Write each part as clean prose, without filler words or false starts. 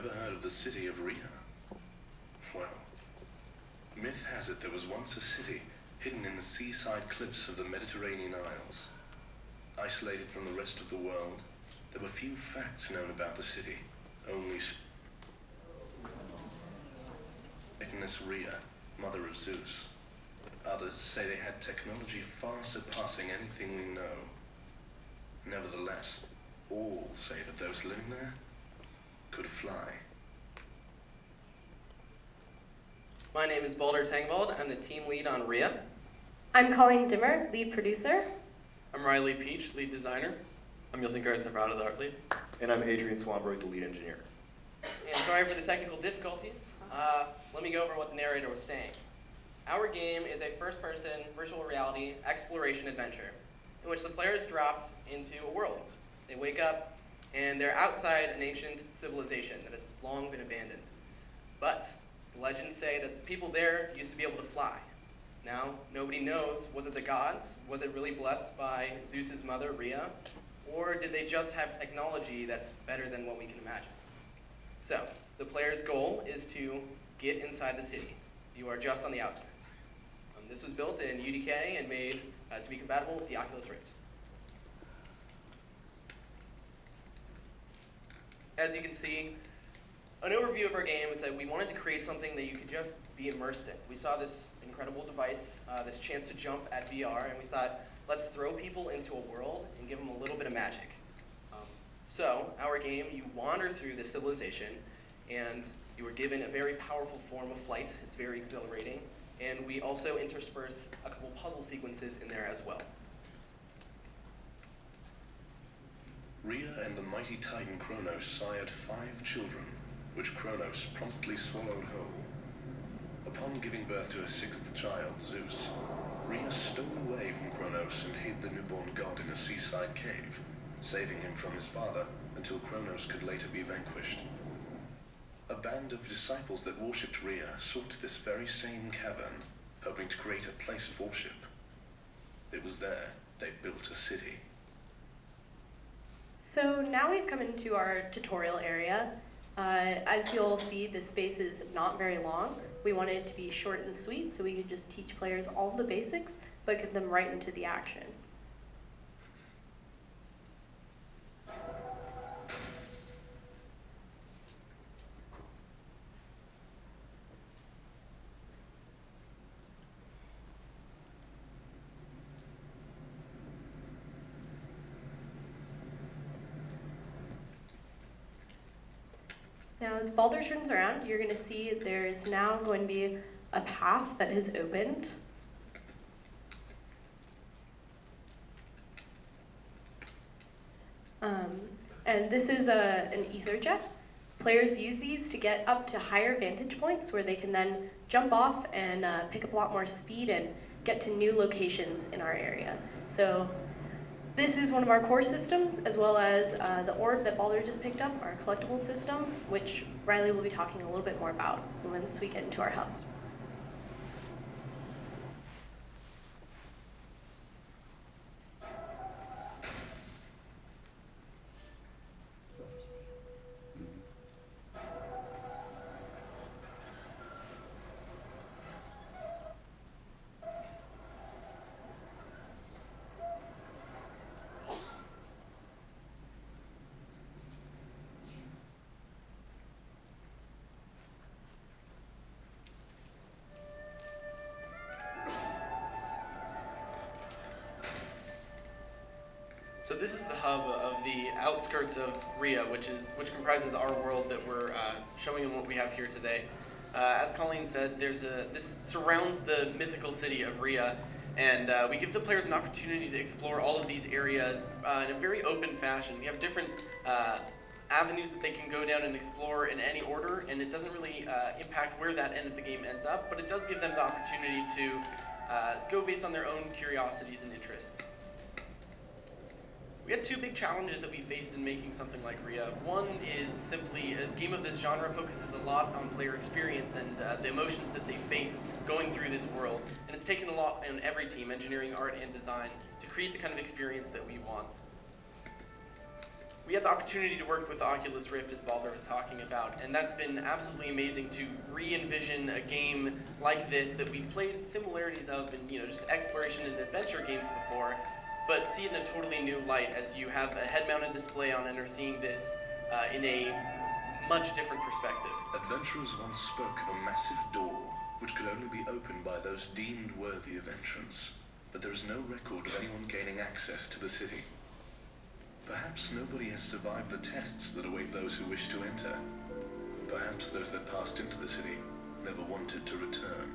never heard of the city of Rhea? Well, myth has it there was once a city hidden in the seaside cliffs of the Mediterranean Isles. Isolated from the rest of the world, there were few facts known about the city, only Titaness Rhea, mother of Zeus. Others say they had technology far surpassing anything we know. Nevertheless, all say that those living there could fly. My name is Baldur Tangvald. I'm the team lead on Rhea. I'm Colleen Dimmer, lead producer. I'm Riley Peach, lead designer. I'm Yeltsin Karsten-Vrada, the art lead. And I'm Adrian Swanberg, the lead engineer. And sorry for the technical difficulties. Let me go over what the narrator was saying. Our game is a first-person virtual reality exploration adventure in which the player is dropped into a world. They wake up and they're outside an ancient civilization that has long been abandoned. But the legends say that the people there used to be able to fly. Now, nobody knows, was it the gods? Was it really blessed by Zeus's mother, Rhea? Or did they just have technology that's better than what we can imagine? So, the player's goal is to get inside the city. You are just on the outskirts. This was built in UDK and made to be compatible with the Oculus Rift. As you can see, an overview of our game is that we wanted to create something that you could just be immersed in. We saw this incredible device, this chance to jump at VR, and we thought, let's throw people into a world and give them a little bit of magic. So, our game, you wander through this civilization, and you are given a very powerful form of flight. It's very exhilarating. And we also intersperse a couple puzzle sequences in there as well. Rhea and the mighty titan Kronos sired 5 children, which Kronos promptly swallowed whole. Upon giving birth to her 6th child, Zeus, Rhea stole away from Kronos and hid the newborn god in a seaside cave, saving him from his father until Kronos could later be vanquished. A band of disciples that worshipped Rhea sought this very same cavern, hoping to create a place of worship. It was there they built a city. So now we've come into our tutorial area. As you'll see, the space is not very long. We wanted it to be short and sweet so we could just teach players all the basics, but get them right into the action. Now, as Baldur turns around, you're going to see there's now going to be a path that has opened. And this is an ether jet. Players use these to get up to higher vantage points where they can then jump off and pick up a lot more speed and get to new locations in our area. So this is one of our core systems, as well as the orb that Baldur just picked up, our collectible system, which Riley will be talking a little bit more about once we get into our hubs. So this is the hub of the outskirts of Rhea, which comprises our world that we're showing them what we have here today. As Colleen said, this surrounds the mythical city of Rhea, and we give the players an opportunity to explore all of these areas in a very open fashion. We have different avenues that they can go down and explore in any order, and it doesn't really impact where that end of the game ends up, but it does give them the opportunity to go based on their own curiosities and interests. We had 2 big challenges that we faced in making something like Rhea. One is simply a game of this genre focuses a lot on player experience and the emotions that they face going through this world. And it's taken a lot on every team, engineering, art, and design, to create the kind of experience that we want. we had the opportunity to work with the Oculus Rift, as Balder was talking about, and that's been absolutely amazing to re-envision a game like this that we've played similarities of in just exploration and adventure games before, but see it in a totally new light as you have a head-mounted display on and are seeing this in a much different perspective. Adventurers once spoke of a massive door which could only be opened by those deemed worthy of entrance, but there is no record of anyone gaining access to the city. Perhaps nobody has survived the tests that await those who wish to enter. Perhaps those that passed into the city never wanted to return.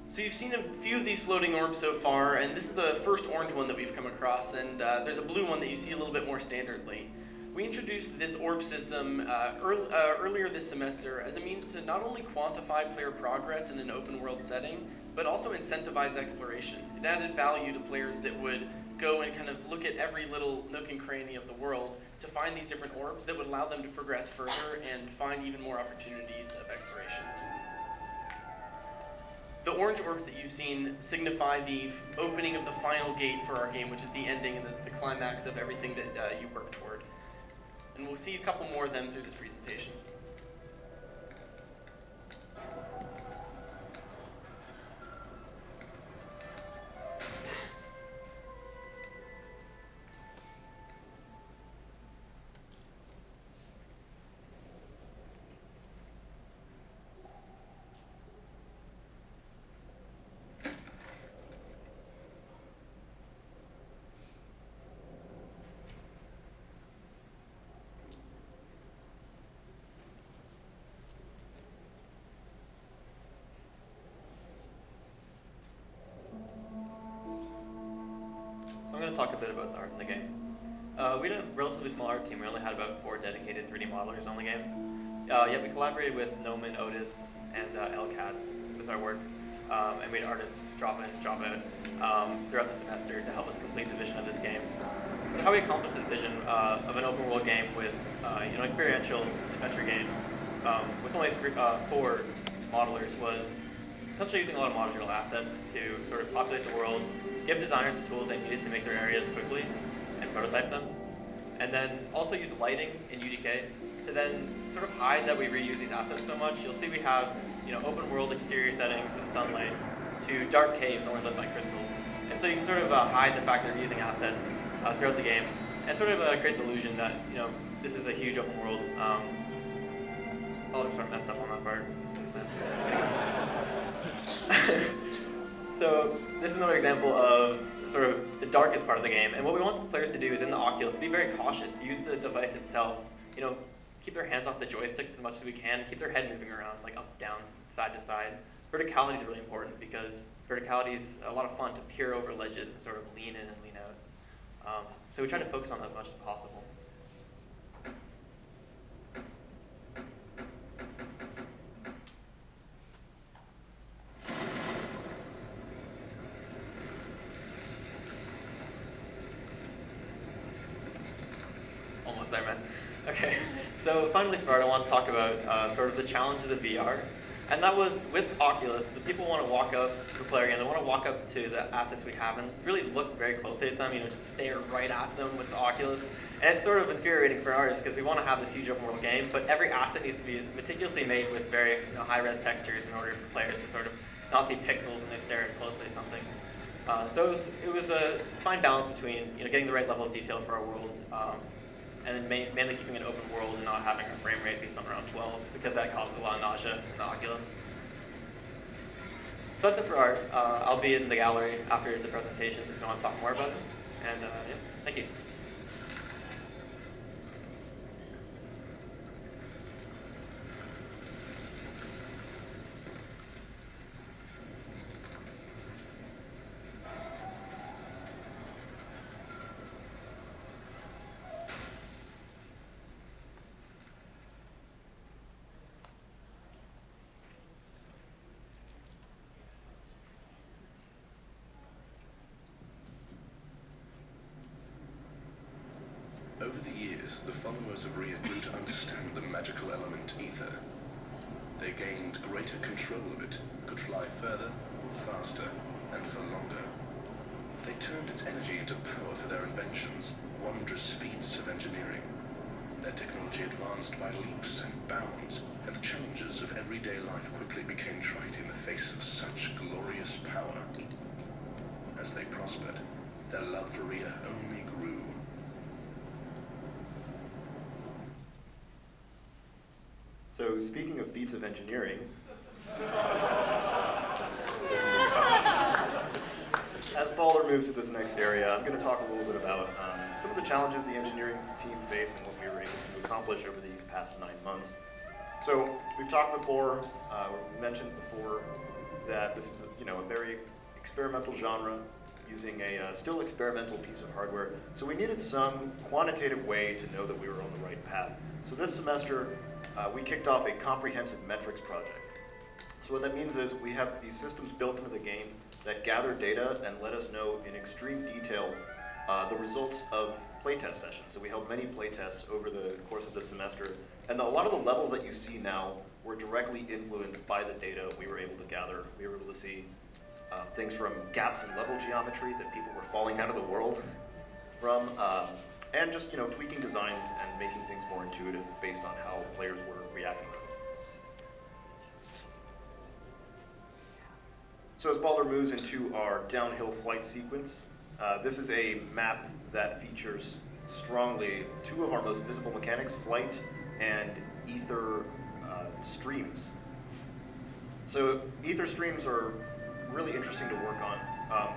So you've seen a few of these floating orbs so far, and this is the first orange one that we've come across, and there's a blue one that you see a little bit more standardly. We introduced this orb system earlier this semester as a means to not only quantify player progress in an open world setting, but also incentivize exploration. It added value to players that would go and kind of look at every little nook and cranny of the world to find these different orbs that would allow them to progress further and find even more opportunities of exploration. The orange orbs that you've seen signify the opening of the final gate for our game, which is the ending and the climax of everything that you work toward. And we'll see a couple more of them through this presentation. I'm going to talk a bit about the art in the game. We had a relatively small art team. We only had about 4 dedicated 3D modelers on the game. Yet we collaborated with Noman, Otis, and LCAD with our work. And we had artists drop in, drop out throughout the semester to help us complete the vision of this game. So how we accomplished this vision of an open world game with experiential adventure game with only 4 modelers was essentially using a lot of modular assets to sort of populate the world, give designers the tools they needed to make their areas quickly and prototype them, and then also use lighting in UDK to then sort of hide that we reuse these assets so much. You'll see we have open world exterior settings and sunlight to dark caves only lit by crystals. And so you can sort of hide the fact that we're using assets throughout the game and sort of create the illusion that this is a huge open world. I'll just sort of messed up on that part. So this is another example of sort of the darkest part of the game, and what we want the players to do is in the Oculus be very cautious, use the device itself, keep their hands off the joysticks as much as we can, keep their head moving around, like up, down, side to side. Verticality is really important because verticality is a lot of fun to peer over ledges and sort of lean in and lean out. So we try to focus on that as much as possible. Almost there, man. Okay, so finally for art, I want to talk about sort of the challenges of VR. And that was with Oculus, the people want to walk up to the player again, they want to walk up to the assets we have and really look very closely at them, just stare right at them with the Oculus. And it's sort of infuriating for artists because we want to have this huge open world game, but every asset needs to be meticulously made with very high-res textures in order for players to sort of not see pixels when they stare closely at something. So it was a fine balance between getting the right level of detail for our world, and then mainly keeping an open world and not having our frame rate be somewhere around 12, because that causes a lot of nausea in the Oculus. So that's it for art. I'll be in the gallery after the presentations if you want to talk more about it. And yeah, thank you. Over the years, the followers of Rhea grew to understand the magical element ether. They gained greater control of it, could fly further, faster, and for longer. They turned its energy into power for their invention, inventions, wondrous feats of engineering. Their technology advanced by leaps and bounds, and the challenges of everyday life quickly became trite in the face of such glorious power. As they prospered, their love for Rhea only grew. So speaking of feats of engineering, as Balder moves to this next area, I'm going to talk a little bit about some of the challenges the engineering team faced and what we were able to accomplish over these past 9 months. So we've talked before, we mentioned before that this is a very experimental genre using a still experimental piece of hardware. So we needed some quantitative way to know that we were on the right path. So this semester, we kicked off a comprehensive metrics project. So what that means is we have these systems built into the game that gather data and let us know in extreme detail the results of playtest sessions. So we held many playtests over the course of the semester, and a lot of the levels that you see now were directly influenced by the data we were able to gather. We were able to see things from gaps in level geometry that people were falling out of the world from, and just tweaking designs and making things more intuitive based on how players were reacting. So as Balder moves into our downhill flight sequence, this is a map that features strongly two of our most visible mechanics, flight and ether streams. So ether streams are really interesting to work on.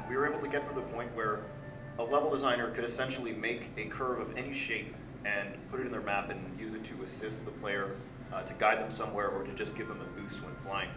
We were able to get to the point where a level designer could essentially make a curve of any shape and put it in their map and use it to assist the player to guide them somewhere or to just give them a boost when flying.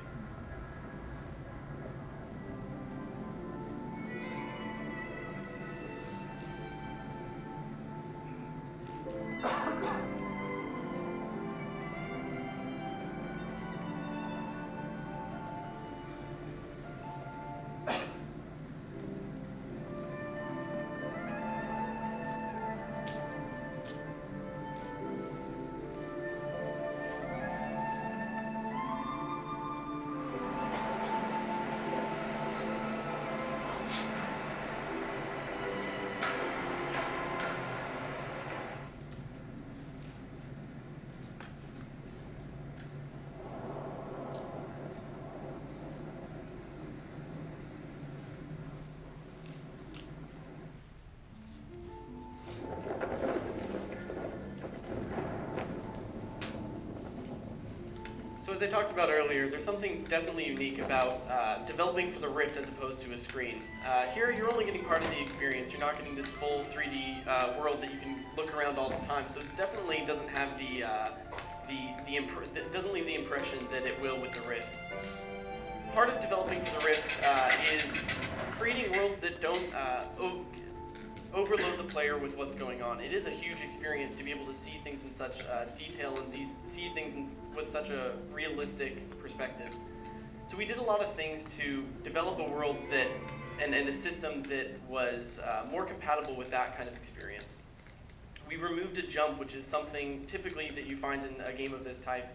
So as I talked about earlier, there's something definitely unique about developing for the Rift as opposed to a screen. Here, you're only getting part of the experience. You're not getting this full 3D world that you can look around all the time. So it definitely doesn't have it doesn't leave the impression that it will with the Rift. Part of developing for the Rift is creating worlds that don't overload the player with what's going on. It is a huge experience to be able to see things in such detail and see things with such a realistic perspective. So we did a lot of things to develop a world that and a system that was more compatible with that kind of experience. We removed a jump, which is something typically that you find in a game of this type,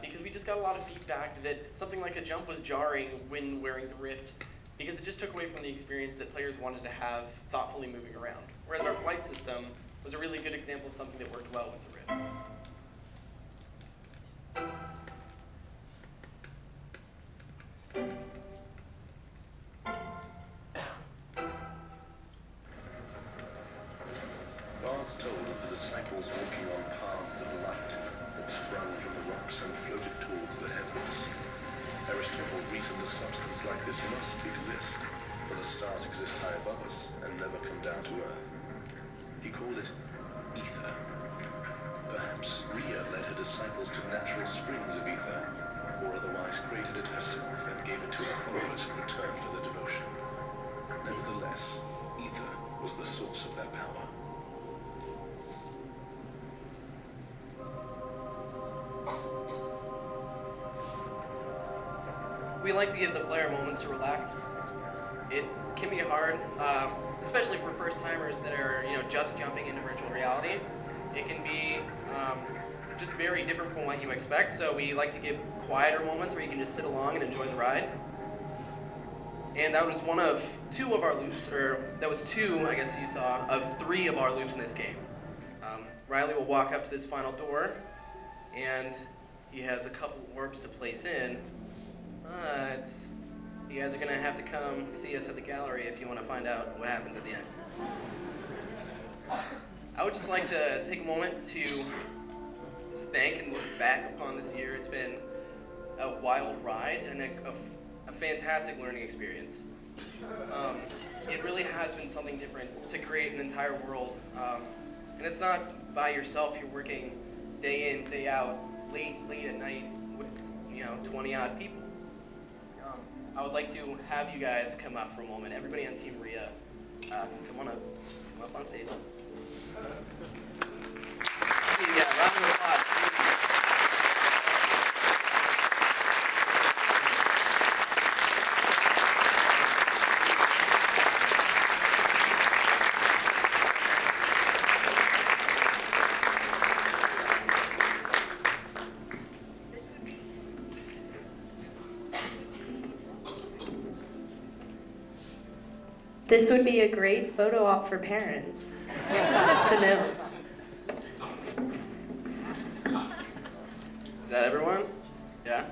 because we just got a lot of feedback that something like a jump was jarring when wearing the Rift, because it just took away from the experience that players wanted to have thoughtfully moving around. Whereas our flight system was a really good example of something that worked well with the Rift. Bards told of the disciples walking on paths of light that sprung from the rocks and floated towards the heavens. Aristotle reasoned a substance like this must exist, for the stars exist high above us and never come down to earth. He called it ether. Perhaps Rhea led her disciples to natural springs of ether, or otherwise created it herself and gave it to her followers in return for their devotion. Nevertheless, ether was the source of their power. We like to give the player moments to relax. It can be hard, especially for first-timers that are just jumping into virtual reality. It can be just very different from what you expect, so we like to give quieter moments where you can just sit along and enjoy the ride. And that was one of two of our loops, or that was two, I guess you saw, of three of our loops in this game. Riley will walk up to this final door, and he has a couple orbs to place in, but you guys are gonna have to come see us at the gallery if you want to find out what happens at the end. I would just like to take a moment to just thank and look back upon this year. It's been a wild ride and a fantastic learning experience. It really has been something different to create an entire world. And it's not by yourself. You're working day in, day out, late at night with 20 odd people. I would like to have you guys come up for a moment. Everybody on Team Rhea, come up on stage. Yeah, round of applause. This would be a great photo op for parents, just to know. Is that everyone? Yeah?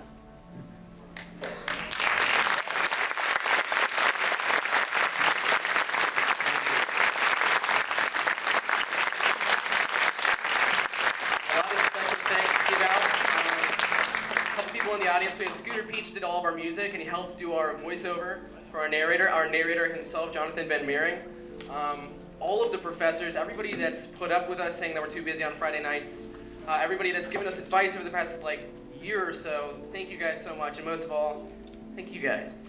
A lot of special thanks to give out. A couple people in the audience. We have Scooter Peach did all of our music, and he helped do our voiceover for our narrator himself, Jonathan Ben Meering. All of the professors, everybody that's put up with us saying that we're too busy on Friday nights, everybody that's given us advice over the past year or so, thank you guys so much, and most of all, thank you guys.